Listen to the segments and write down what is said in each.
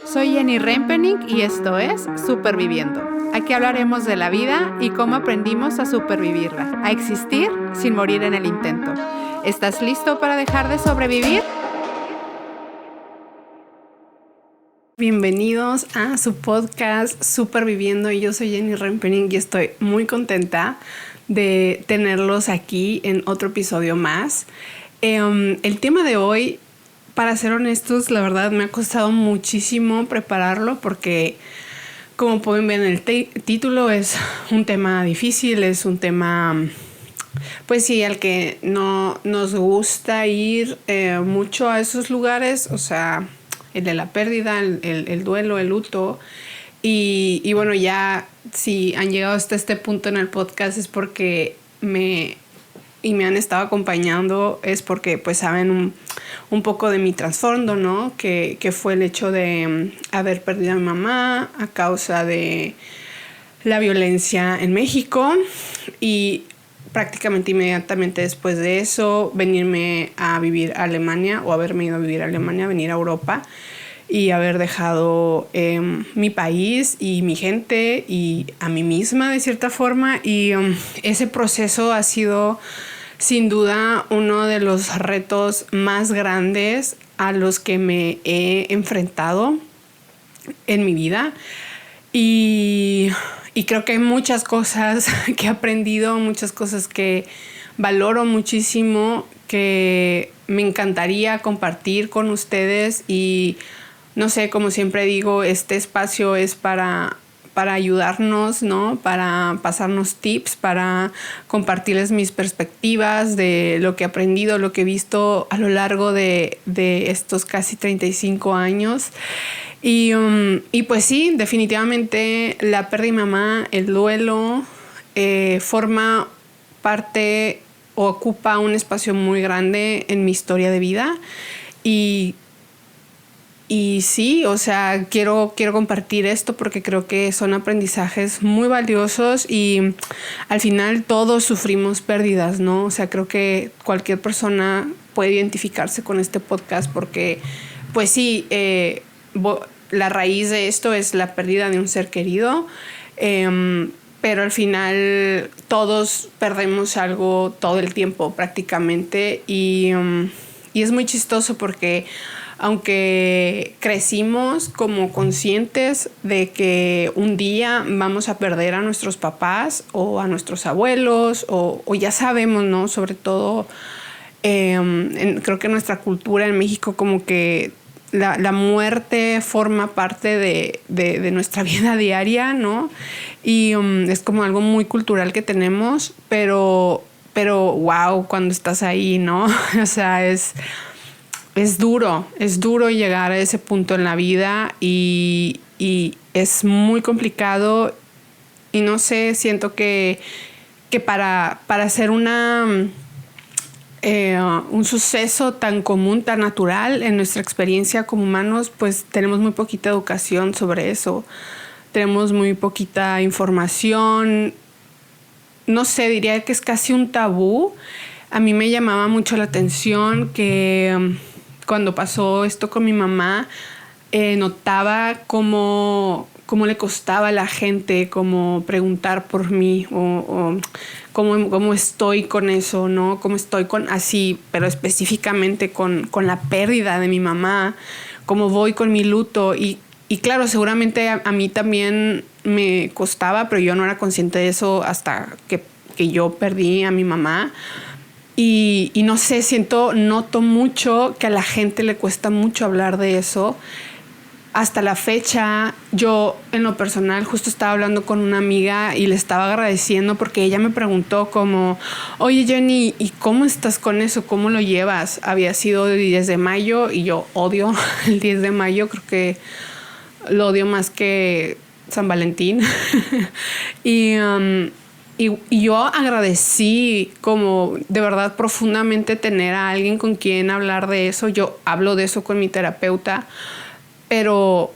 Soy Jenny Rempening y esto es Superviviendo. Aquí hablaremos de la vida y cómo aprendimos a supervivirla, a existir sin morir en el intento. ¿Estás listo para dejar de sobrevivir? Bienvenidos a su podcast Superviviendo. Yo soy Jenny Rempening y estoy muy contenta de tenerlos aquí en otro episodio más. El tema de hoy, para ser honestos, la verdad me ha costado muchísimo prepararlo porque, como pueden ver en el título, es un tema difícil, es un tema, pues sí, al que no nos gusta ir mucho a esos lugares, o sea, el de la pérdida, el duelo, el luto. Y bueno, ya si han llegado hasta este punto en el podcast es porque me han estado acompañando, es porque pues saben un poco de mi trasfondo, ¿no? Que fue el hecho de haber perdido a mi mamá a causa de la violencia en México y prácticamente inmediatamente después de eso venirme a vivir a Alemania o haberme ido a vivir a Alemania, venir a Europa y haber dejado mi país y mi gente y a mí misma de cierta forma. Y ese proceso ha sido sin duda uno de los retos más grandes a los que me he enfrentado en mi vida. Y creo que hay muchas cosas que he aprendido, muchas cosas que valoro muchísimo, que me encantaría compartir con ustedes. Y no sé, como siempre digo, este espacio es para ayudarnos, ¿no? Para pasarnos tips, para compartirles mis perspectivas de lo que he aprendido, lo que he visto a lo largo de estos casi 35 años. Y pues sí, definitivamente la pérdida de mi mamá, el duelo, forma parte o ocupa un espacio muy grande en mi historia de vida. Y sí, o sea, quiero compartir esto porque creo que son aprendizajes muy valiosos y al final todos sufrimos pérdidas, ¿no? O sea, creo que cualquier persona puede identificarse con este podcast porque, pues sí, la raíz de esto es la pérdida de un ser querido, pero al final todos perdemos algo todo el tiempo prácticamente y es muy chistoso porque aunque crecimos como conscientes de que un día vamos a perder a nuestros papás o a nuestros abuelos o ya sabemos, ¿no? Sobre todo, creo que nuestra cultura en México como que la muerte forma parte de nuestra vida diaria, ¿no? Y es como algo muy cultural que tenemos, pero wow, cuando estás ahí, ¿no? O sea, es duro llegar a ese punto en la vida y es muy complicado y no sé, siento que para hacer un suceso tan común, tan natural en nuestra experiencia como humanos, pues tenemos muy poquita educación sobre eso, tenemos muy poquita información, no sé, diría que es casi un tabú. A mí me llamaba mucho la atención que cuando pasó esto con mi mamá, notaba cómo le costaba a la gente como preguntar por mí o cómo estoy con eso, ¿no? Cómo estoy con así, pero específicamente con la pérdida de mi mamá, cómo voy con mi luto. Y claro, seguramente a mí también me costaba, pero yo no era consciente de eso hasta que yo perdí a mi mamá. Y no sé, noto mucho que a la gente le cuesta mucho hablar de eso. Hasta la fecha, yo en lo personal justo estaba hablando con una amiga y le estaba agradeciendo porque ella me preguntó como, oye Jenny, ¿y cómo estás con eso? ¿Cómo lo llevas? Había sido el 10 de mayo y yo odio el 10 de mayo, creo que lo odio más que San Valentín. Y yo agradecí como de verdad profundamente tener a alguien con quien hablar de eso. Yo hablo de eso con mi terapeuta, pero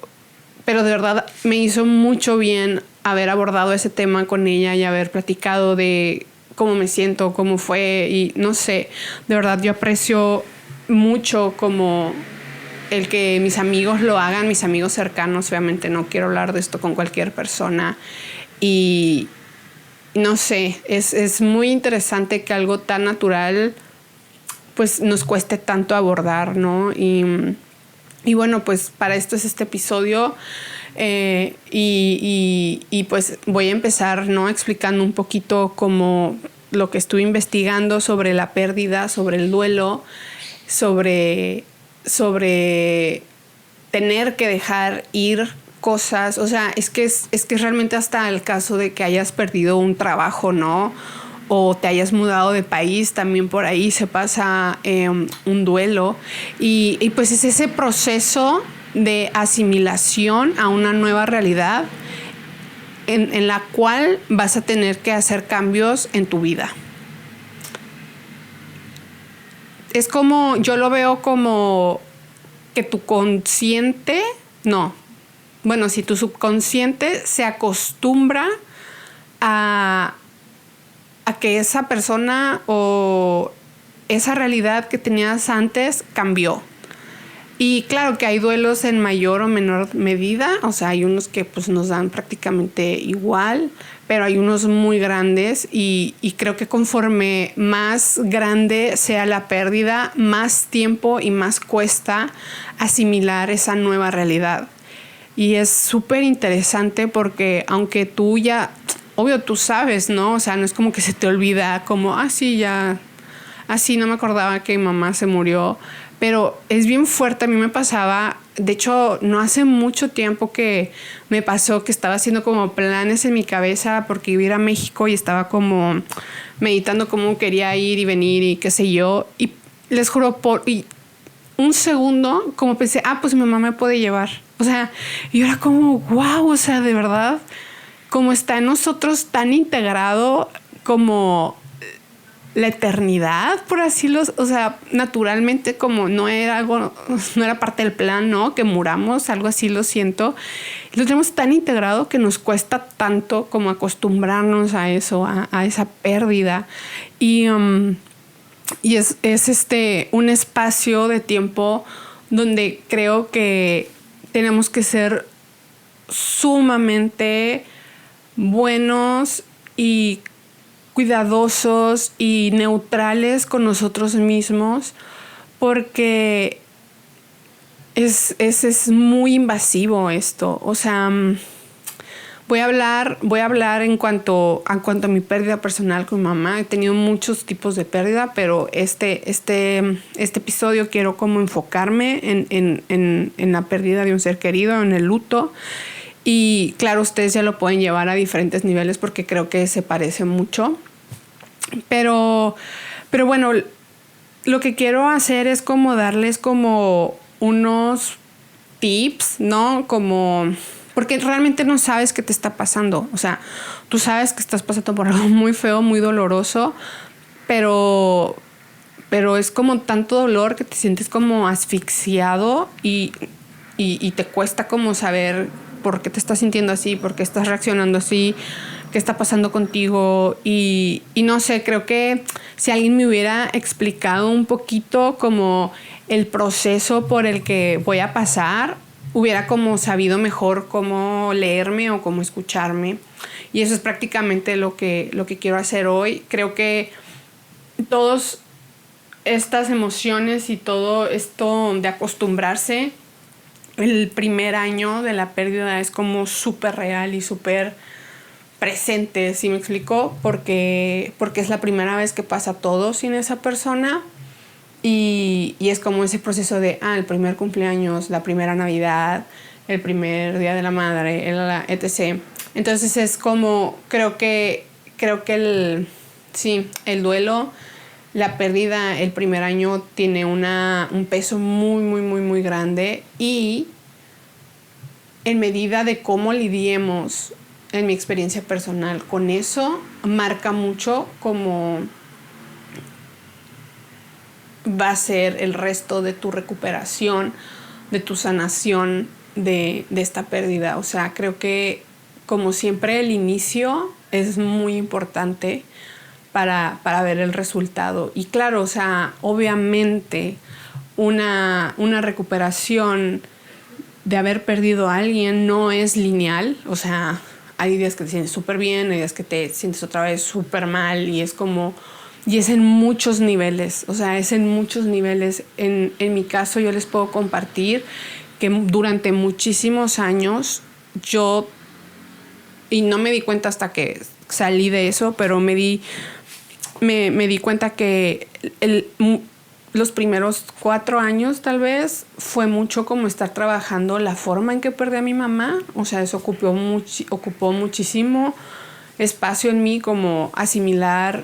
de verdad me hizo mucho bien haber abordado ese tema con ella y haber platicado de cómo me siento, cómo fue y no sé, de verdad yo aprecio mucho como el que mis amigos lo hagan, mis amigos cercanos, obviamente no quiero hablar de esto con cualquier persona. Y no sé, es muy interesante que algo tan natural pues nos cueste tanto abordar, ¿no? Y bueno, pues para esto es este episodio. Y pues voy a empezar, ¿no? Explicando un poquito como lo que estuve investigando sobre la pérdida, sobre el duelo, sobre tener que dejar ir cosas. O sea, es que es realmente hasta el caso de que hayas perdido un trabajo, ¿no? O te hayas mudado de país, también por ahí se pasa un duelo. Y pues es ese proceso de asimilación a una nueva realidad en la cual vas a tener que hacer cambios en tu vida. Es como, yo lo veo como que tu consciente, si tu subconsciente se acostumbra a que esa persona o esa realidad que tenías antes cambió. Y claro que hay duelos en mayor o menor medida, o sea, hay unos que pues nos dan prácticamente igual, pero hay unos muy grandes y creo que conforme más grande sea la pérdida, más tiempo y más cuesta asimilar esa nueva realidad. Y es súper interesante porque aunque tú ya, obvio tú sabes, ¿no? O sea, no es como que se te olvida como, no me acordaba que mi mamá se murió. Pero es bien fuerte, a mí me pasaba, de hecho no hace mucho tiempo que me pasó que estaba haciendo como planes en mi cabeza porque iba a ir a México y estaba como meditando cómo quería ir y venir y qué sé yo. Y les juro, por un segundo como pensé, pues mi mamá me puede llevar. O sea, y era como, wow, o sea, de verdad, como está en nosotros tan integrado como la eternidad, por así o sea, naturalmente como no era parte del plan, ¿no? Que muramos, algo así lo siento. Lo tenemos tan integrado que nos cuesta tanto como acostumbrarnos a eso, a esa pérdida. Y es un espacio de tiempo donde creo que tenemos que ser sumamente buenos y cuidadosos y neutrales con nosotros mismos, porque es muy invasivo esto. O sea, voy a hablar en cuanto a mi pérdida personal con mi mamá. He tenido muchos tipos de pérdida, pero este episodio quiero como enfocarme en la pérdida de un ser querido, en el luto. Y claro, ustedes ya lo pueden llevar a diferentes niveles porque creo que se parece mucho. Pero bueno, lo que quiero hacer es como darles como unos tips, ¿no? Como, porque realmente no sabes qué te está pasando. O sea, tú sabes que estás pasando por algo muy feo, muy doloroso, pero es como tanto dolor que te sientes como asfixiado y te cuesta como saber por qué te estás sintiendo así, por qué estás reaccionando así, qué está pasando contigo. Y no sé, creo que si alguien me hubiera explicado un poquito como el proceso por el que voy a pasar, hubiera como sabido mejor cómo leerme o cómo escucharme. Y eso es prácticamente lo que quiero hacer hoy. Creo que todas estas emociones y todo esto de acostumbrarse, el primer año de la pérdida es como súper real y súper presente, ¿sí me explico? Porque es la primera vez que pasa todo sin esa persona y es como ese proceso de el primer cumpleaños, la primera Navidad, el primer Día de la Madre, etc. Entonces es como, creo que el duelo, la pérdida el primer año tiene un peso muy, muy, muy, muy grande y en medida de cómo lidiemos, en mi experiencia personal, con eso marca mucho cómo va a ser el resto de tu recuperación, de tu sanación de esta pérdida. O sea, creo que como siempre el inicio es muy importante para ver el resultado. Y claro, o sea, obviamente una recuperación de haber perdido a alguien no es lineal. O sea, hay días que te sientes súper bien, hay días que te sientes otra vez súper mal y es en muchos niveles. O sea, es en muchos niveles. En mi caso yo les puedo compartir que durante muchísimos años y no me di cuenta hasta que salí de eso, pero me di cuenta que los primeros 4 años tal vez fue mucho como estar trabajando la forma en que perdí a mi mamá. O sea, eso ocupó muchísimo espacio en mí, como asimilar,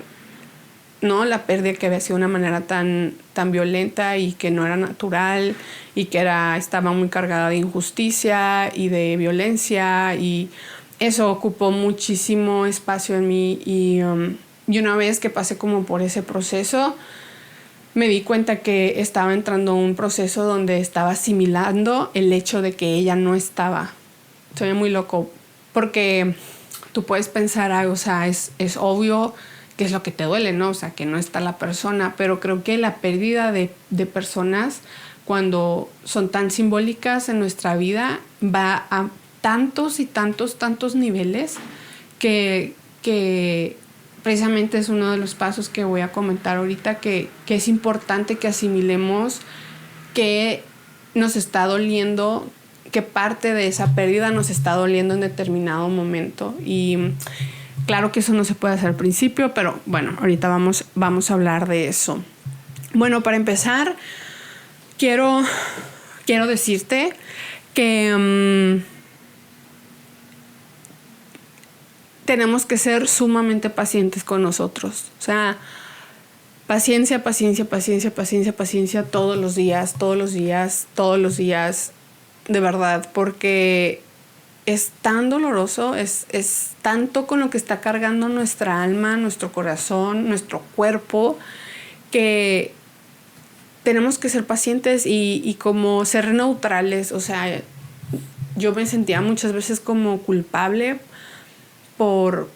¿no?, la pérdida, que había sido de una manera tan violenta y que no era natural y que estaba muy cargada de injusticia y de violencia, y eso ocupó muchísimo espacio en mí. Y una vez que pasé como por ese proceso, me di cuenta que estaba entrando en un proceso donde estaba asimilando el hecho de que ella no estaba. Soy muy loco, porque tú puedes pensar, o sea, es obvio que es lo que te duele, ¿no? O sea, que no está la persona, pero creo que la pérdida de personas, cuando son tan simbólicas en nuestra vida, va a tantos y tantos niveles que precisamente es uno de los pasos que voy a comentar ahorita, que es importante que asimilemos que nos está doliendo, que parte de esa pérdida nos está doliendo en determinado momento. Y claro que eso no se puede hacer al principio, pero bueno, ahorita vamos a hablar de eso. Bueno, para empezar, quiero decirte que tenemos que ser sumamente pacientes con nosotros. O sea, paciencia todos los días, de verdad, porque es tan doloroso, es tanto con lo que está cargando nuestra alma, nuestro corazón, nuestro cuerpo, que tenemos que ser pacientes y como ser neutrales. O sea, yo me sentía muchas veces como culpable por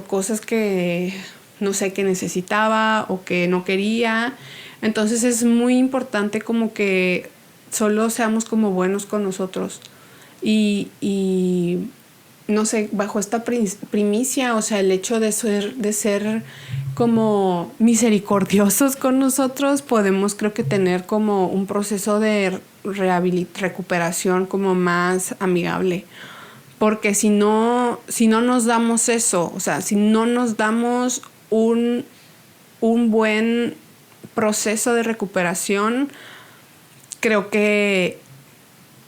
cosas que no sé, que necesitaba o que no quería. Entonces es muy importante como que solo seamos como buenos con nosotros y no sé, bajo esta primicia, o sea, el hecho de ser como misericordiosos con nosotros, podemos, creo que, tener como un proceso de recuperación como más amigable. Porque si no nos damos eso, o sea, si no nos damos un buen proceso de recuperación, creo que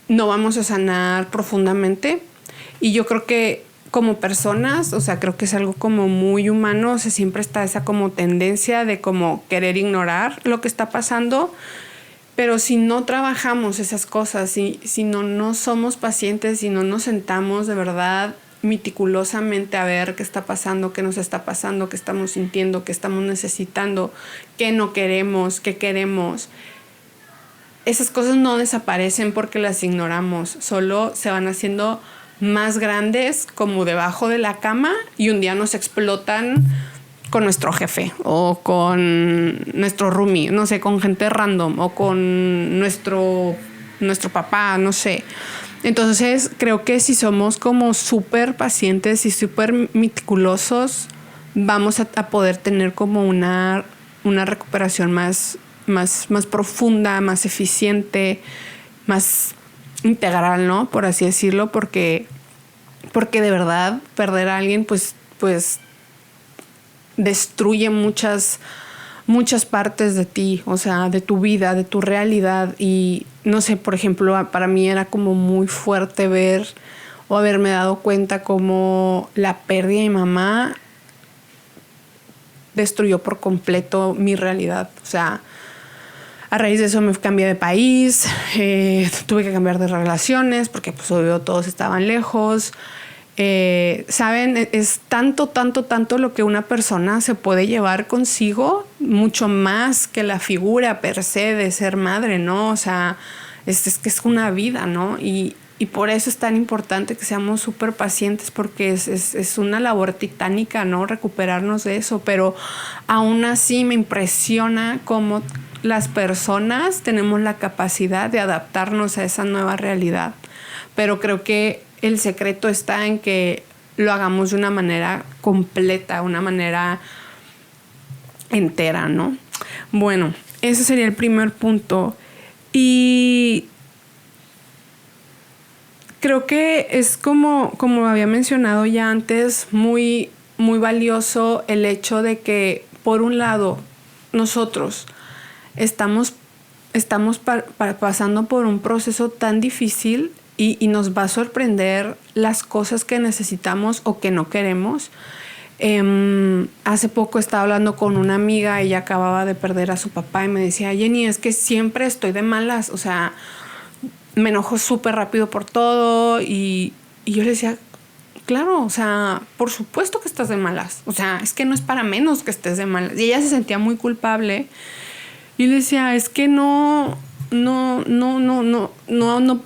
no vamos a sanar profundamente. Y yo creo que como personas, o sea, creo que es algo como muy humano. O sea, siempre está esa como tendencia de como querer ignorar lo que está pasando. Pero si no trabajamos esas cosas, si no somos pacientes, si no nos sentamos de verdad meticulosamente a ver qué está pasando, qué nos está pasando, qué estamos sintiendo, qué estamos necesitando, qué no queremos, qué queremos, esas cosas no desaparecen porque las ignoramos, solo se van haciendo más grandes como debajo de la cama y un día nos explotan con nuestro jefe o con nuestro roomie, no sé, con gente random o con nuestro papá, no sé. Entonces creo que si somos como súper pacientes y súper meticulosos, vamos a poder tener como una recuperación más profunda, más eficiente, más integral, ¿no? Por así decirlo, porque de verdad perder a alguien pues destruye muchas partes de ti, o sea, de tu vida, de tu realidad. Y no sé, por ejemplo, para mí era como muy fuerte ver o haberme dado cuenta como la pérdida de mi mamá destruyó por completo mi realidad. O sea, a raíz de eso me cambié de país, tuve que cambiar de relaciones porque pues obvio todos estaban lejos. ¿Saben? Es tanto lo que una persona se puede llevar consigo, mucho más que la figura per se de ser madre, ¿no? O sea, es que es una vida, ¿no? Y por eso es tan importante que seamos súper pacientes, porque es una labor titánica, ¿no? Recuperarnos de eso, pero aún así me impresiona cómo las personas tenemos la capacidad de adaptarnos a esa nueva realidad, pero creo que el secreto está en que lo hagamos de una manera completa, una manera entera, ¿no? Bueno, ese sería el primer punto. Y creo que es como había mencionado ya antes, muy, muy valioso el hecho de que, por un lado, nosotros estamos pasando por un proceso tan difícil y nos va a sorprender las cosas que necesitamos o que no queremos. Hace poco estaba hablando con una amiga, ella acababa de perder a su papá y me decía, Jenny, es que siempre estoy de malas, o sea, me enojo súper rápido por todo y yo le decía, claro, o sea, por supuesto que estás de malas, o sea, es que no es para menos que estés de malas. Y ella se sentía muy culpable y le decía, es que no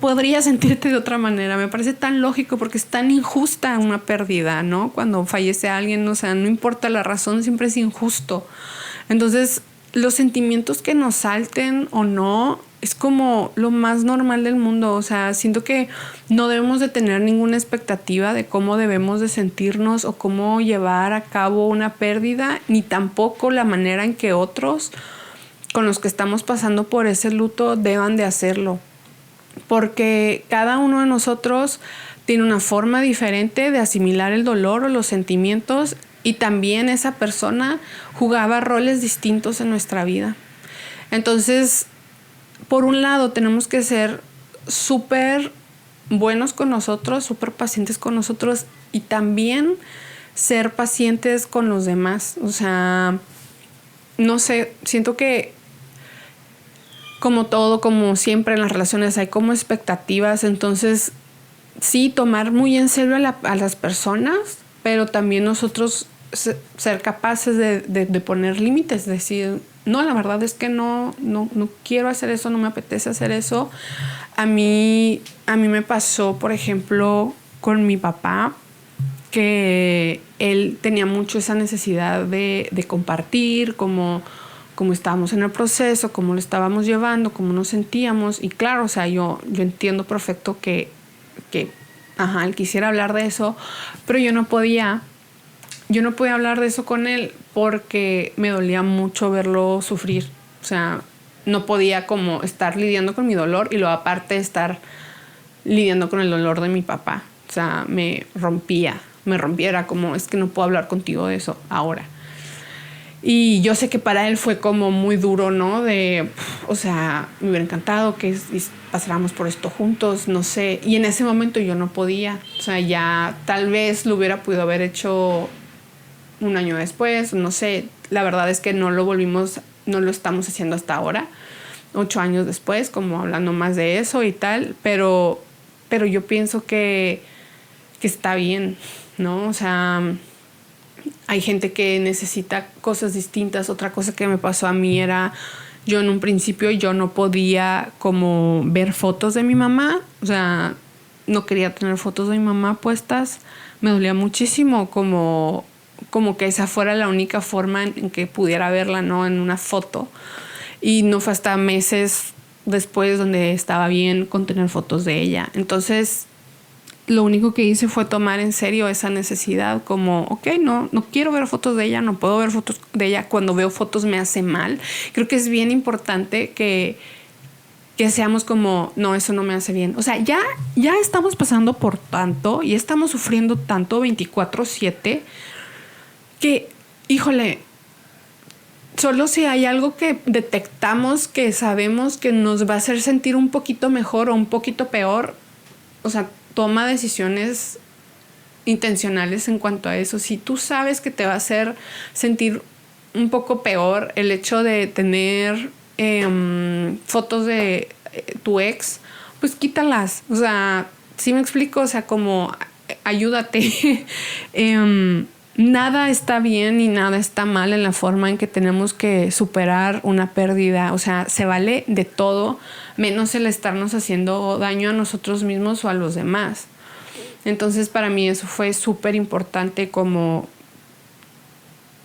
podría sentirte de otra manera. Me parece tan lógico porque es tan injusta una pérdida, ¿no? Cuando fallece alguien, o sea, no importa la razón, siempre es injusto. Entonces, los sentimientos que nos salten o no es como lo más normal del mundo. O sea, siento que no debemos de tener ninguna expectativa de cómo debemos de sentirnos o cómo llevar a cabo una pérdida, ni tampoco la manera en que otros con los que estamos pasando por ese luto deban de hacerlo, porque cada uno de nosotros tiene una forma diferente de asimilar el dolor o los sentimientos, y también esa persona jugaba roles distintos en nuestra vida. Entonces, por un lado tenemos que ser súper buenos con nosotros, súper pacientes con nosotros, y también ser pacientes con los demás. O sea, no sé, siento que como todo, como siempre en las relaciones hay como expectativas, entonces sí, tomar muy en serio a las personas, pero también nosotros ser capaces de poner límites, decir, no, la verdad es que no quiero hacer eso, no me apetece hacer eso. A mí me pasó, por ejemplo, con mi papá, que él tenía mucho esa necesidad de compartir, como estábamos en el proceso, cómo lo estábamos llevando, cómo nos sentíamos. Y claro, o sea, yo entiendo perfecto que él quisiera hablar de eso, pero yo no podía hablar de eso con él porque me dolía mucho verlo sufrir. O sea, no podía como estar lidiando con mi dolor y luego aparte estar lidiando con el dolor de mi papá. O sea, me rompía, era como, es que no puedo hablar contigo de eso ahora. Y yo sé que para él fue como muy duro, ¿no? O sea, me hubiera encantado que pasáramos por esto juntos, no sé. Y en ese momento yo no podía. O sea, ya tal vez lo hubiera podido haber hecho un año después, no sé. La verdad es que no lo estamos haciendo hasta ahora, 8 años después, como hablando más de eso y tal. Pero yo pienso que está bien, ¿no? O sea, hay gente que necesita cosas distintas. Otra cosa que me pasó a mí era, yo en un principio yo no podía como ver fotos de mi mamá. O sea, no quería tener fotos de mi mamá puestas. Me dolía muchísimo como que esa fuera la única forma en que pudiera verla, ¿no? En una foto. Y no fue hasta meses después donde estaba bien con tener fotos de ella. Entonces, lo único que hice fue tomar en serio esa necesidad, como, ok, no quiero ver fotos de ella, no puedo ver fotos de ella. Cuando veo fotos me hace mal. Creo que es bien importante que seamos como, no, eso no me hace bien. O sea, ya estamos pasando por tanto y estamos sufriendo tanto 24/7 que, híjole, solo si hay algo que detectamos, que sabemos que nos va a hacer sentir un poquito mejor o un poquito peor, o sea, toma decisiones intencionales en cuanto a eso. Si tú sabes que te va a hacer sentir un poco peor el hecho de tener fotos de tu ex, pues quítalas. O sea, ¿sí me explico? O sea, como ayúdate. Nada está bien y nada está mal en la forma en que tenemos que superar una pérdida. O sea, se vale de todo, menos el estarnos haciendo daño a nosotros mismos o a los demás. Entonces, para mí eso fue súper importante, como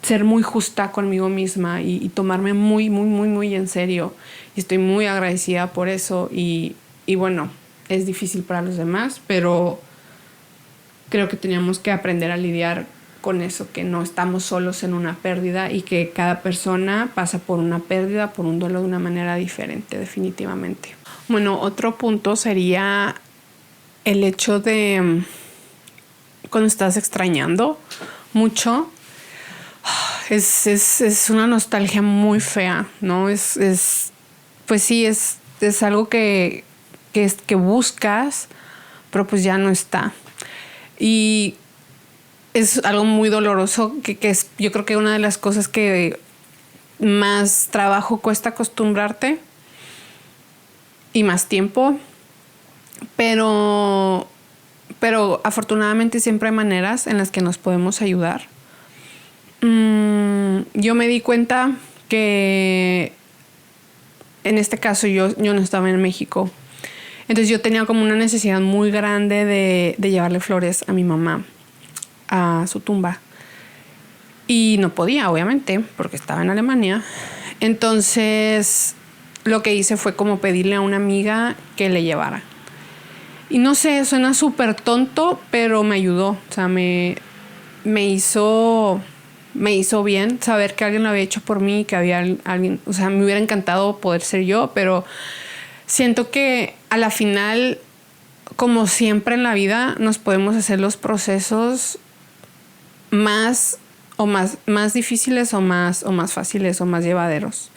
ser muy justa conmigo misma y tomarme muy, muy, muy, muy en serio. Y estoy muy agradecida por eso. Y bueno, es difícil para los demás, pero creo que teníamos que aprender a lidiar con eso, que no estamos solos en una pérdida y que cada persona pasa por una pérdida, por un duelo de una manera diferente, definitivamente. Bueno, otro punto sería el hecho de cuando estás extrañando mucho, es una nostalgia muy fea, ¿no? Pues sí, es algo que buscas, pero pues ya no está. Y es algo muy doloroso que es, yo creo que una de las cosas que más trabajo cuesta acostumbrarte y más tiempo, pero afortunadamente siempre hay maneras en las que nos podemos ayudar. Yo me di cuenta que en este caso yo no estaba en México. Entonces yo tenía como una necesidad muy grande de llevarle flores a mi mamá a su tumba. Y no podía, obviamente, porque estaba en Alemania. Entonces lo que hice fue como pedirle a una amiga que le llevara. Y no sé, suena súper tonto, pero me ayudó. O sea, me hizo bien saber que alguien lo había hecho por mí, que había alguien, o sea, me hubiera encantado poder ser yo, pero siento que a la final, como siempre en la vida, nos podemos hacer los procesos más difíciles o más fáciles o más llevaderos.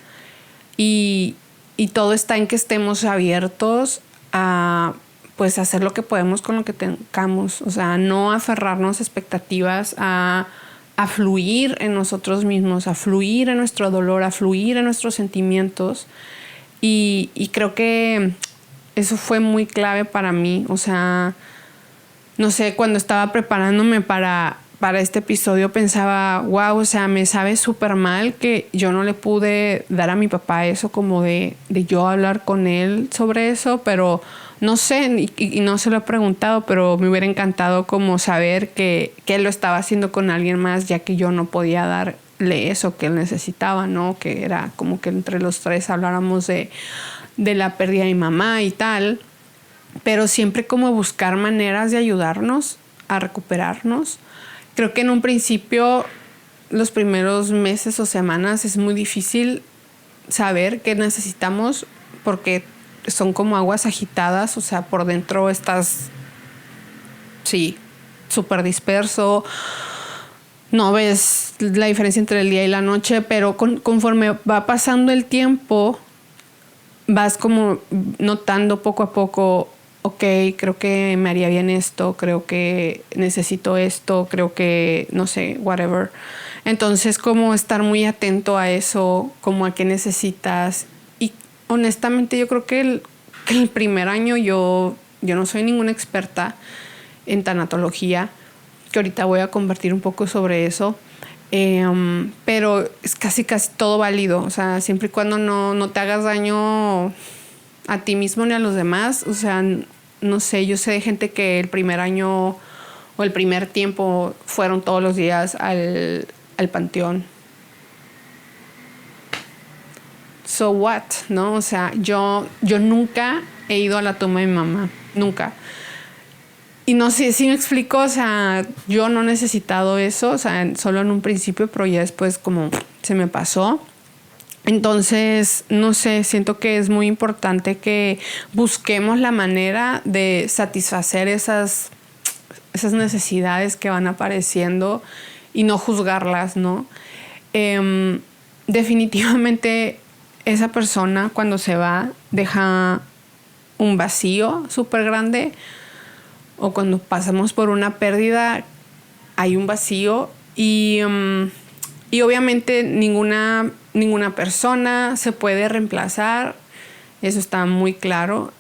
Y todo está en que estemos abiertos a pues hacer lo que podemos con lo que tengamos, o sea, no aferrarnos a expectativas, a fluir en nosotros mismos, a fluir en nuestro dolor, a fluir en nuestros sentimientos. Y creo que eso fue muy clave para mí. O sea, no sé, cuando estaba preparándome para este episodio pensaba, wow, o sea, me sabe súper mal que yo no le pude dar a mi papá eso, como de yo hablar con él sobre eso, pero no sé, y no se lo he preguntado, pero me hubiera encantado como saber que él lo estaba haciendo con alguien más, ya que yo no podía darle eso que él necesitaba, ¿no? Que era como que entre los tres habláramos de la pérdida de mi mamá y tal, pero siempre como buscar maneras de ayudarnos a recuperarnos. Creo que en un principio, los primeros meses o semanas, es muy difícil saber qué necesitamos porque son como aguas agitadas, o sea, por dentro estás, sí, súper disperso, no ves la diferencia entre el día y la noche, pero conforme va pasando el tiempo, vas como notando poco a poco, ok, creo que me haría bien esto, creo que necesito esto, creo que, no sé, whatever. Entonces, como estar muy atento a eso, como a qué necesitas. Y honestamente, yo creo que el primer año yo no soy ninguna experta en tanatología, que ahorita voy a compartir un poco sobre eso. Pero es casi todo válido, o sea, siempre y cuando no te hagas daño a ti mismo ni a los demás. O sea, no sé, yo sé de gente que el primer año o el primer tiempo fueron todos los días al panteón. So what, ¿no? O sea, yo nunca he ido a la tumba de mi mamá, nunca. Y no sé si me explico, o sea, yo no he necesitado eso, o sea, solo en un principio, pero ya después como se me pasó. Entonces, no sé, siento que es muy importante que busquemos la manera de satisfacer esas necesidades que van apareciendo y no juzgarlas, ¿no? Definitivamente esa persona cuando se va deja un vacío súper grande, o cuando pasamos por una pérdida hay un vacío y obviamente ninguna persona se puede reemplazar, eso está muy claro,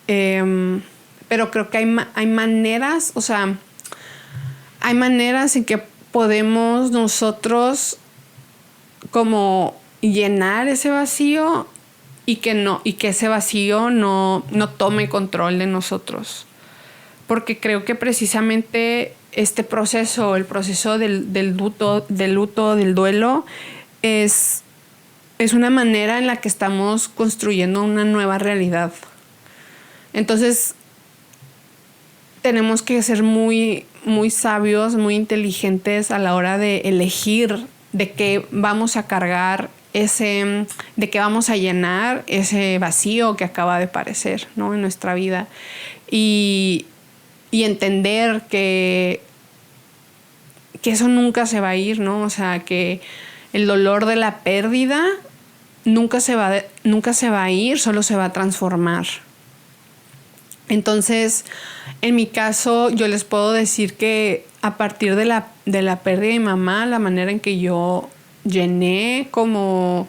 pero creo que hay maneras, o sea, hay maneras en que podemos nosotros como llenar ese vacío y que ese vacío no tome control de nosotros. porque creo que precisamente este proceso, el proceso del luto, del duelo, es una manera en la que estamos construyendo una nueva realidad. Entonces, tenemos que ser muy, muy sabios, muy inteligentes a la hora de elegir de qué vamos a cargar de qué vamos a llenar ese vacío que acaba de aparecer, ¿no? En nuestra vida. Y entender que eso nunca se va a ir, ¿no? O sea, que el dolor de la pérdida nunca se va a ir, solo se va a transformar. Entonces, en mi caso, yo les puedo decir que a partir de la pérdida de mi mamá, la manera en que yo llené como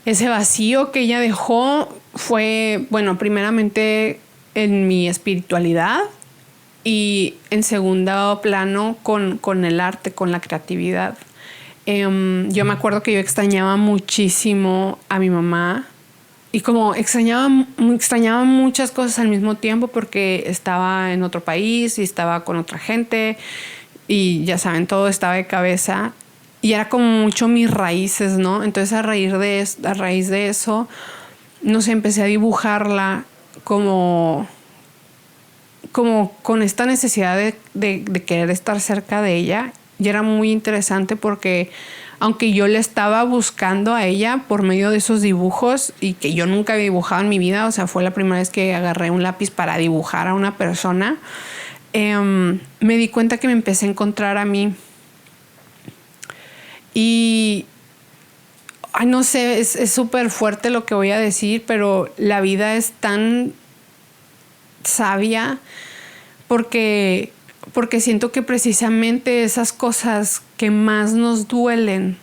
ese vacío que ella dejó fue, bueno, primeramente en mi espiritualidad y en segundo plano con el arte, con la creatividad. Yo me acuerdo que yo extrañaba muchísimo a mi mamá y como extrañaba muchas cosas al mismo tiempo porque estaba en otro país y estaba con otra gente y ya saben, todo estaba de cabeza y era como mucho mis raíces, ¿no? Entonces a raíz de eso, no sé, empecé a dibujarla como con esta necesidad de querer estar cerca de ella. Y era muy interesante porque aunque yo le estaba buscando a ella por medio de esos dibujos y que yo nunca había dibujado en mi vida, o sea, fue la primera vez que agarré un lápiz para dibujar a una persona, me di cuenta que me empecé a encontrar a mí. Y no sé, es súper fuerte lo que voy a decir, pero la vida es tan sabia porque siento que precisamente esas cosas que más nos duelen,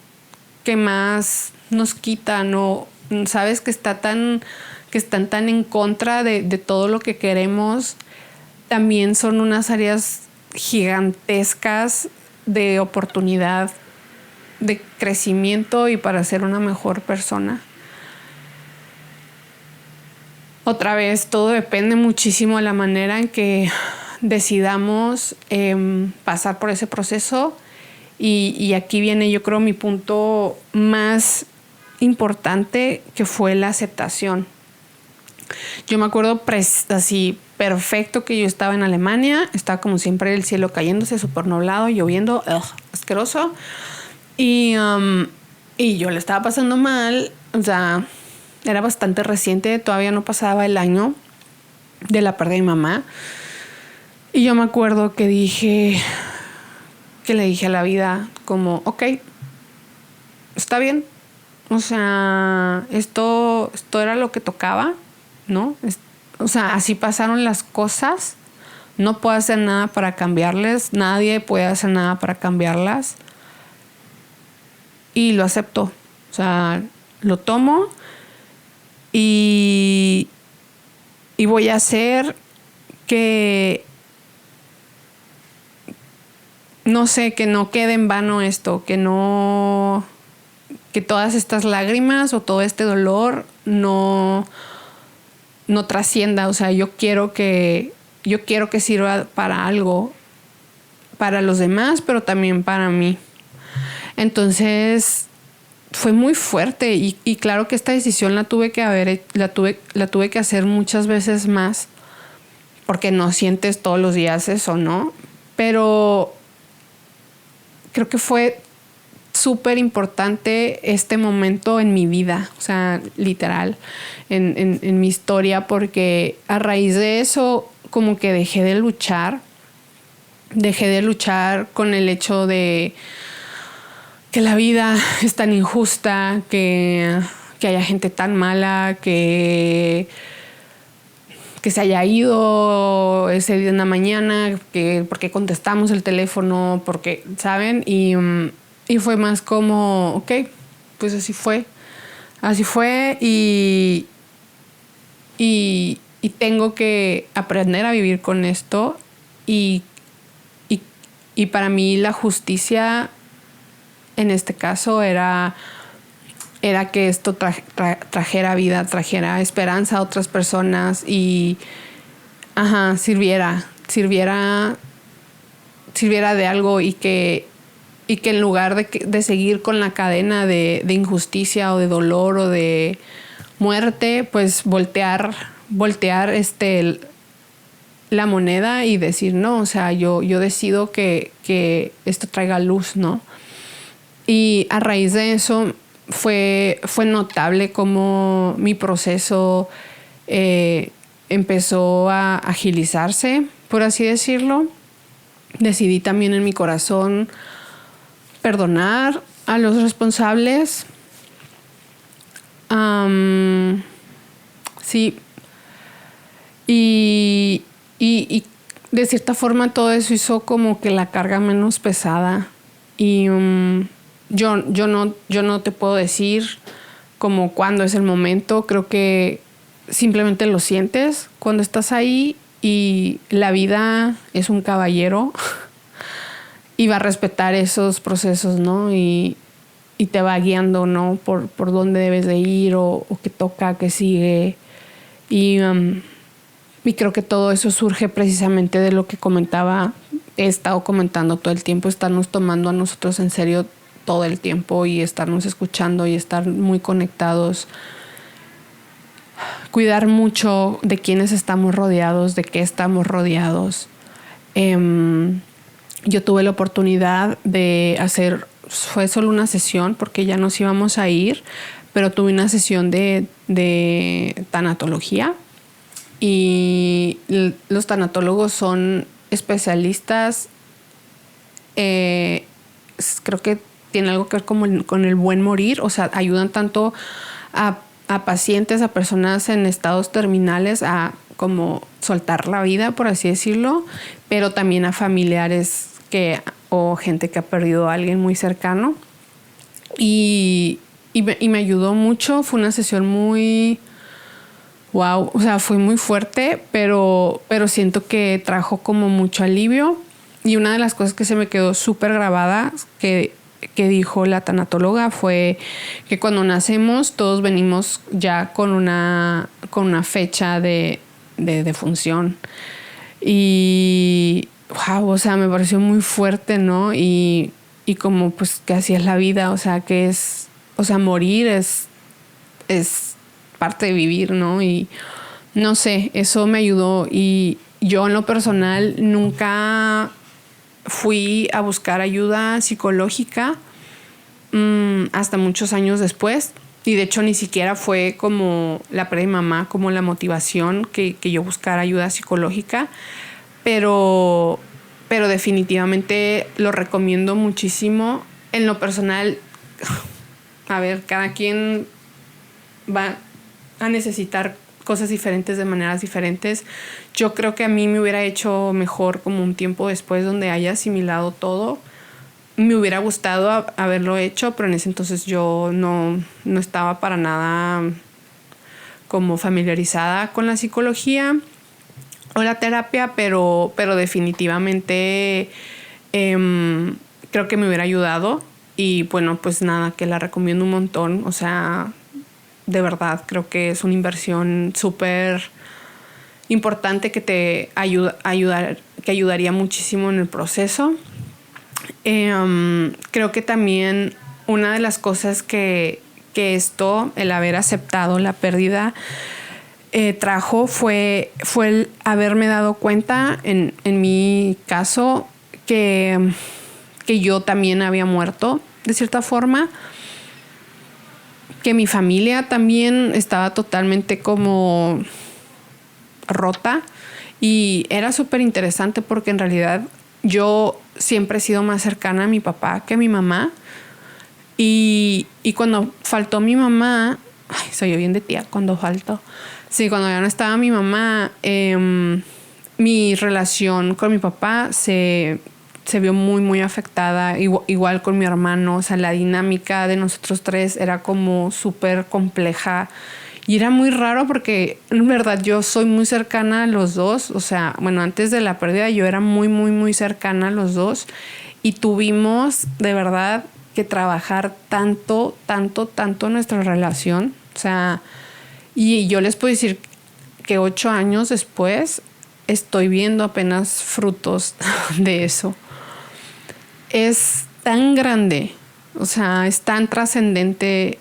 que más nos quitan o sabes que están tan en contra de todo lo que queremos, también son unas áreas gigantescas de oportunidad, de crecimiento y para ser una mejor persona. Otra vez, todo depende muchísimo de la manera en que decidamos pasar por ese proceso y aquí viene, yo creo, mi punto más importante, que fue la aceptación. Yo me acuerdo así perfecto que yo estaba en Alemania, estaba como siempre el cielo cayéndose, súper nublado, lloviendo, asqueroso, y yo le estaba pasando mal. O sea, era bastante reciente, todavía no pasaba el año de la pérdida de mi mamá. Y yo me acuerdo que le dije a la vida como, ok, está bien. O sea, esto era lo que tocaba, ¿no? O sea, así pasaron las cosas. No puedo hacer nada para cambiarles. Nadie puede hacer nada para cambiarlas. Y lo acepto. O sea, lo tomo y voy a hacer que, no sé, que no quede en vano esto, que todas estas lágrimas o todo este dolor no trascienda. O sea, yo quiero que sirva para algo, para los demás, pero también para mí. Entonces fue muy fuerte y claro que esta decisión la tuve que hacer muchas veces más, porque no sientes todos los días eso, ¿no? Pero creo que fue súper importante este momento en mi vida, o sea, literal, en mi historia, porque a raíz de eso como que dejé de luchar con el hecho de que la vida es tan injusta, que haya gente tan mala, que se haya ido ese día en la mañana, porque contestamos el teléfono, porque, ¿saben? Y fue más como, ok, pues así fue y tengo que aprender a vivir con esto y para mí la justicia en este caso era que esto trajera vida, trajera esperanza a otras personas y sirviera, sirviera de algo y que en lugar de seguir con la cadena de injusticia o de dolor o de muerte, pues voltear la moneda y decir, no, o sea, yo decido que esto traiga luz, ¿no? Y a raíz de eso fue notable cómo mi proceso empezó a agilizarse, por así decirlo. Decidí también en mi corazón perdonar a los responsables. Sí. Y de cierta forma todo eso hizo como que la carga menos pesada. Y yo no te puedo decir como cuándo es el momento. Creo que simplemente lo sientes cuando estás ahí, y la vida es un caballero y va a respetar esos procesos, ¿no? Y te va guiando, ¿no? Por dónde debes de ir o qué toca, qué sigue. Y creo que todo eso surge precisamente de lo que he estado comentando todo el tiempo, estarnos tomando a nosotros en serio todo el tiempo y estarnos escuchando y estar muy conectados. Cuidar mucho de quiénes estamos rodeados, de qué estamos rodeados. Yo tuve la oportunidad de fue solo una sesión porque ya nos íbamos a ir, pero tuve una sesión de tanatología, y los tanatólogos son especialistas, creo que tiene algo que ver con el buen morir, o sea, ayudan tanto a pacientes, a personas en estados terminales a como soltar la vida, por así decirlo, pero también a familiares o gente que ha perdido a alguien muy cercano. Y me ayudó mucho. Fue una sesión muy wow, o sea, fue muy fuerte, pero siento que trajo como mucho alivio. Y una de las cosas que se me quedó súper grabada que dijo la tanatóloga fue que cuando nacemos todos venimos ya con una fecha de defunción. Y wow, o sea, me pareció muy fuerte, ¿no? Y como pues que así es la vida, o sea, morir es parte de vivir, ¿no? Y no sé, eso me ayudó. Y yo en lo personal nunca fui a buscar ayuda psicológica hasta muchos años después. Y de hecho ni siquiera fue como la pérdida de mamá, como la motivación que yo buscara ayuda psicológica. Pero definitivamente lo recomiendo muchísimo. En lo personal, a ver, cada quien va a necesitar cosas diferentes de maneras diferentes. Yo creo que a mí me hubiera hecho mejor como un tiempo después donde haya asimilado todo. Me hubiera gustado haberlo hecho, pero en ese entonces yo no estaba para nada como familiarizada con la psicología o la terapia, pero definitivamente creo que me hubiera ayudado. Y bueno, pues nada, que la recomiendo un montón. O sea, de verdad, creo que es una inversión súper importante que te que ayudaría muchísimo en el proceso. Creo que también una de las cosas que el haber aceptado la pérdida trajo fue el haberme dado cuenta, en mi caso, que yo también había muerto de cierta forma, que mi familia también estaba totalmente como rota. Y era súper interesante porque en realidad yo siempre he sido más cercana a mi papá que a mi mamá. Y cuando faltó mi mamá, soy yo bien de tía, cuando ya no estaba mi mamá, mi relación con mi papá se vio muy, muy afectada, igual con mi hermano. O sea, la dinámica de nosotros tres era como súper compleja. Y era muy raro porque, en verdad, yo soy muy cercana a los dos. O sea, bueno, antes de la pérdida yo era muy, muy, muy cercana a los dos. Y tuvimos, de verdad, que trabajar tanto nuestra relación. O sea, y yo les puedo decir que 8 años después estoy viendo apenas frutos de eso. Es tan grande, o sea, es tan trascendente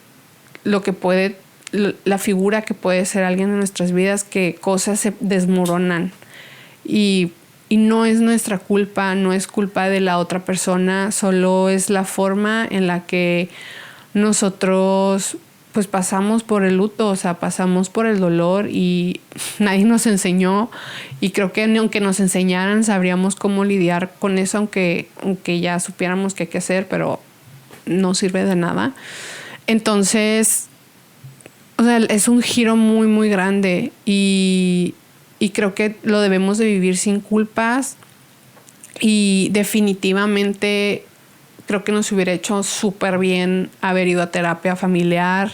la figura que puede ser alguien en nuestras vidas, que cosas se desmoronan. Y no es nuestra culpa, no es culpa de la otra persona, solo es la forma en la que nosotros pues pasamos por el luto, o sea, pasamos por el dolor y nadie nos enseñó, y creo que ni aunque nos enseñaran sabríamos cómo lidiar con eso, aunque ya supiéramos qué hay que hacer, pero no sirve de nada. Entonces, o sea, es un giro muy, muy grande y creo que lo debemos de vivir sin culpas, y definitivamente creo que nos hubiera hecho súper bien haber ido a terapia familiar.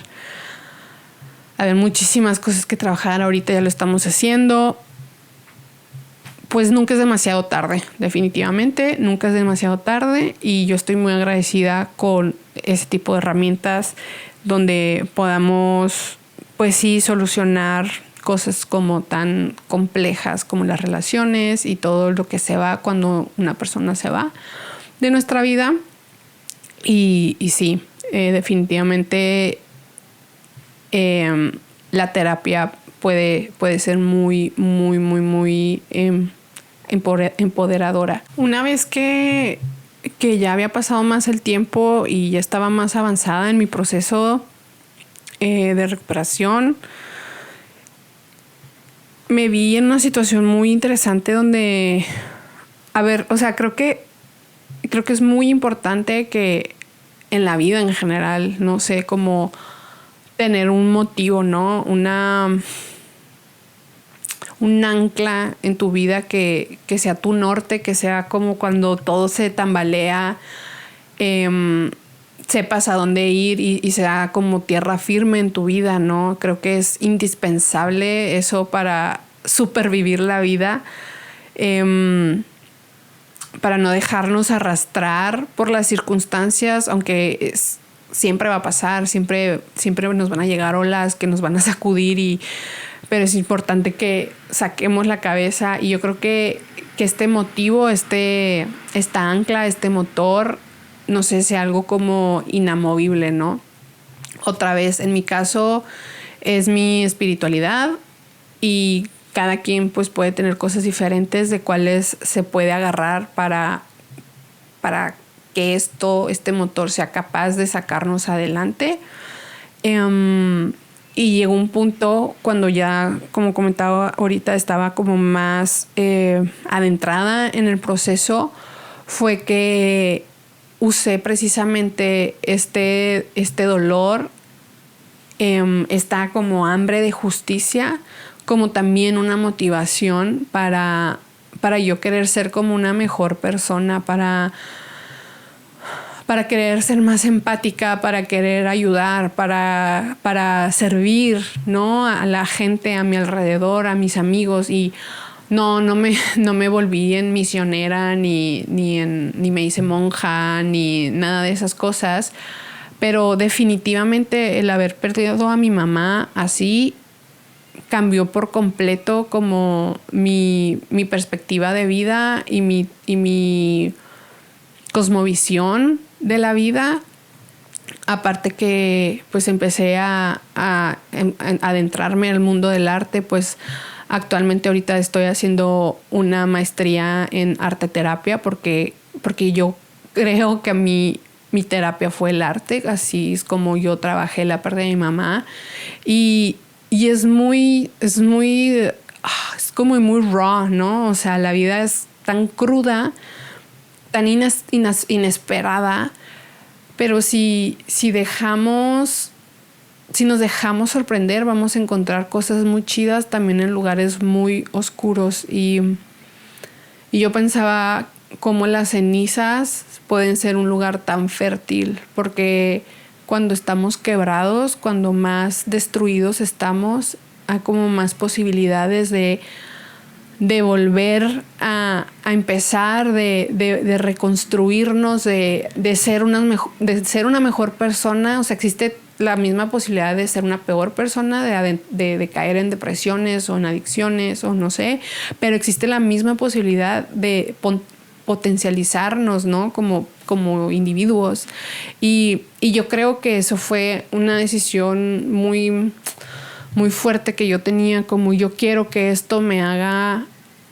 Hay muchísimas cosas que trabajar, ahorita ya lo estamos haciendo. Pues nunca es demasiado tarde, definitivamente, nunca es demasiado tarde, y yo estoy muy agradecida con ese tipo de herramientas donde podamos, pues sí, solucionar cosas como tan complejas como las relaciones y todo lo que se va cuando una persona se va de nuestra vida. Y sí, definitivamente la terapia puede ser muy, muy, muy, muy empoderadora. Una vez que ya había pasado más el tiempo y ya estaba más avanzada en mi proceso de recuperación, me vi en una situación muy interesante donde, o sea, creo que es muy importante que en la vida en general, no sé, como tener un motivo, ¿no? Un ancla en tu vida que sea tu norte, que sea como cuando todo se tambalea, sepas a dónde ir y sea como tierra firme en tu vida, ¿no? Creo que es indispensable eso para supervivir la vida. Para no dejarnos arrastrar por las circunstancias, aunque siempre va a pasar, siempre nos van a llegar olas que nos van a sacudir, pero es importante que saquemos la cabeza, y yo creo que este motivo, esta ancla, este motor, no sé, sea algo como inamovible, ¿no? Otra vez, en mi caso, es mi espiritualidad, y cada quien pues puede tener cosas diferentes de cuáles se puede agarrar para que este motor sea capaz de sacarnos adelante. Y llegó un punto cuando ya, como comentaba ahorita, estaba como más adentrada en el proceso, fue que usé precisamente este dolor, esta como hambre de justicia, como también una motivación para yo querer ser como una mejor persona, para querer ser más empática, para querer ayudar, para servir, ¿no? A la gente a mi alrededor, a mis amigos. Y no me volví en misionera, ni me hice monja, ni nada de esas cosas. Pero definitivamente el haber perdido a mi mamá así cambió por completo como mi perspectiva de vida y mi cosmovisión de la vida. Aparte que pues empecé a adentrarme al mundo del arte, pues actualmente ahorita estoy haciendo una maestría en arte terapia porque yo creo que mi terapia fue el arte, así es como yo trabajé la pérdida de mi mamá. Y es como muy raw, ¿no? O sea, la vida es tan cruda, tan inesperada, pero si nos dejamos sorprender, vamos a encontrar cosas muy chidas también en lugares muy oscuros. Y yo pensaba cómo las cenizas pueden ser un lugar tan fértil, porque cuando estamos quebrados, cuando más destruidos estamos, hay como más posibilidades de volver a empezar, de reconstruirnos, de ser una mejor persona. O sea, existe la misma posibilidad de ser una peor persona, de caer en depresiones o en adicciones o no sé, pero existe la misma posibilidad de potencializarnos, ¿no? Como individuos. Y yo creo que eso fue una decisión muy, muy fuerte que yo tenía, como yo quiero que esto me haga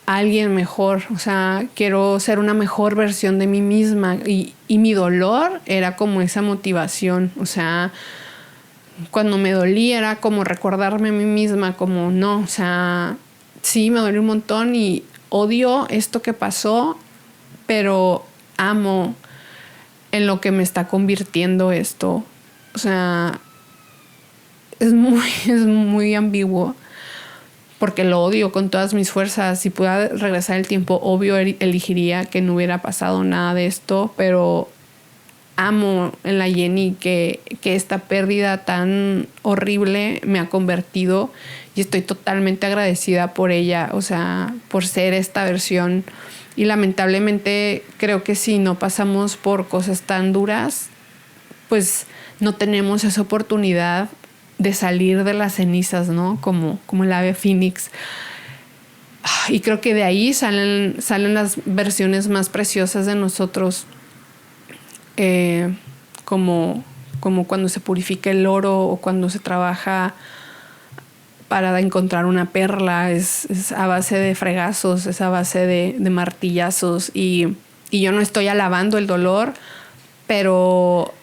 alguien mejor, o sea, quiero ser una mejor versión de mí misma y mi dolor era como esa motivación, o sea, cuando me dolía era como recordarme a mí misma como no, o sea, sí me dolió un montón y odio esto que pasó, pero amo en lo que me está convirtiendo esto, o sea, es muy ambiguo. Porque lo odio con todas mis fuerzas. Si pudiera regresar el tiempo, obvio elegiría que no hubiera pasado nada de esto, pero amo en la Jenny que esta pérdida tan horrible me ha convertido y estoy totalmente agradecida por ella, o sea, por ser esta versión. Y lamentablemente creo que si no pasamos por cosas tan duras, pues no tenemos esa oportunidad de salir de las cenizas, ¿no? Como el ave fénix. Y creo que de ahí salen las versiones más preciosas de nosotros, como cuando se purifica el oro o cuando se trabaja para encontrar una perla, es a base de fregazos, es a base de martillazos. Y yo no estoy alabando el dolor, pero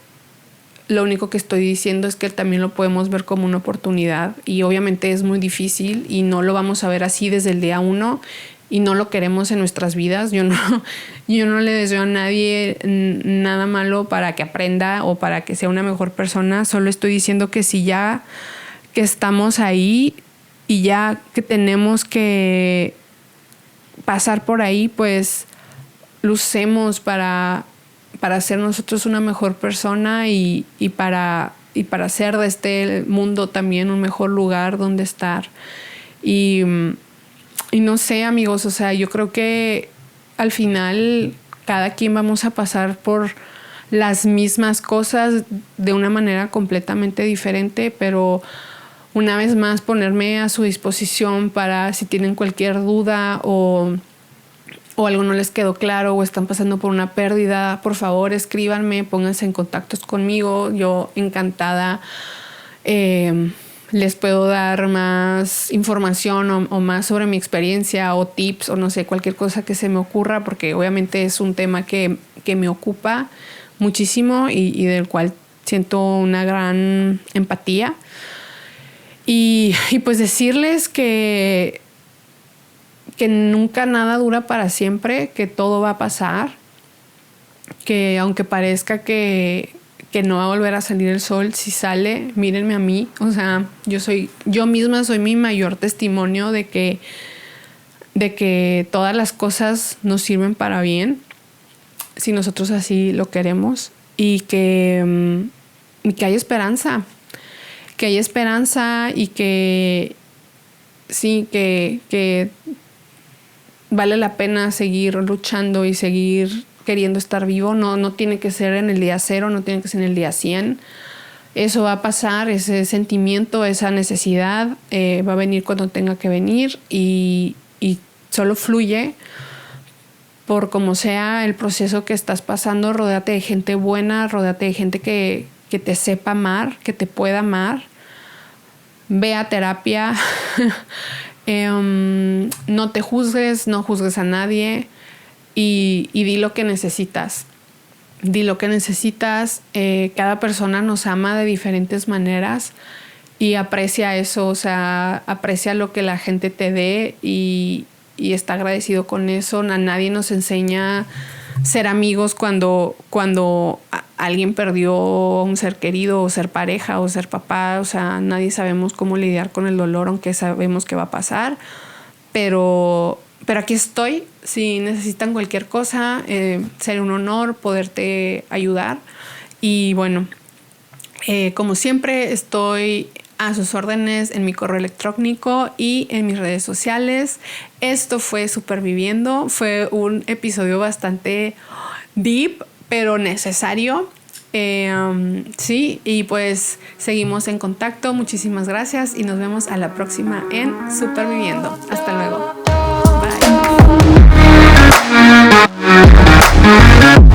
lo único que estoy diciendo es que también lo podemos ver como una oportunidad y obviamente es muy difícil y no lo vamos a ver así desde el día 1 y no lo queremos en nuestras vidas. Yo no le deseo a nadie nada malo para que aprenda o para que sea una mejor persona. Solo estoy diciendo que si ya que estamos ahí y ya que tenemos que pasar por ahí, pues lucemos para ser nosotros una mejor persona y para hacer de este mundo también un mejor lugar donde estar. Y no sé, amigos, o sea, yo creo que al final cada quien vamos a pasar por las mismas cosas de una manera completamente diferente, pero una vez más ponerme a su disposición para si tienen cualquier duda o algo no les quedó claro o están pasando por una pérdida, por favor escríbanme, pónganse en contactos conmigo. Yo encantada les puedo dar más información o más sobre mi experiencia o tips o no sé, cualquier cosa que se me ocurra, porque obviamente es un tema que me ocupa muchísimo y del cual siento una gran empatía. Y pues decirles que nunca nada dura para siempre, que todo va a pasar, que aunque parezca que no va a volver a salir el sol, si sale, mírenme a mí, o sea, yo misma soy mi mayor testimonio de que todas las cosas nos sirven para bien, si nosotros así lo queremos, y que hay esperanza, y que sí, que vale la pena seguir luchando y seguir queriendo estar vivo. No tiene que ser en el día 0, no tiene que ser en el día 100. Eso va a pasar, ese sentimiento, esa necesidad va a venir cuando tenga que venir y solo fluye por como sea el proceso que estás pasando. Rodéate de gente buena, rodéate de gente que te sepa amar, que te pueda amar. Ve a terapia. No te juzgues, no juzgues a nadie y di lo que necesitas. Di lo que necesitas. Cada persona nos ama de diferentes maneras y aprecia eso, o sea, aprecia lo que la gente te dé y está agradecido con eso. A nadie nos enseña ser amigos cuando alguien perdió un ser querido o ser pareja o ser papá. O sea, nadie sabemos cómo lidiar con el dolor, aunque sabemos que va a pasar. Pero aquí estoy. Si necesitan cualquier cosa, será un honor poderte ayudar. Y bueno, como siempre, estoy a sus órdenes en mi correo electrónico y en mis redes sociales. Esto fue Superviviendo. Fue un episodio bastante deep, pero necesario. Sí, y pues seguimos en contacto. Muchísimas gracias y nos vemos a la próxima en Superviviendo. Hasta luego. Bye.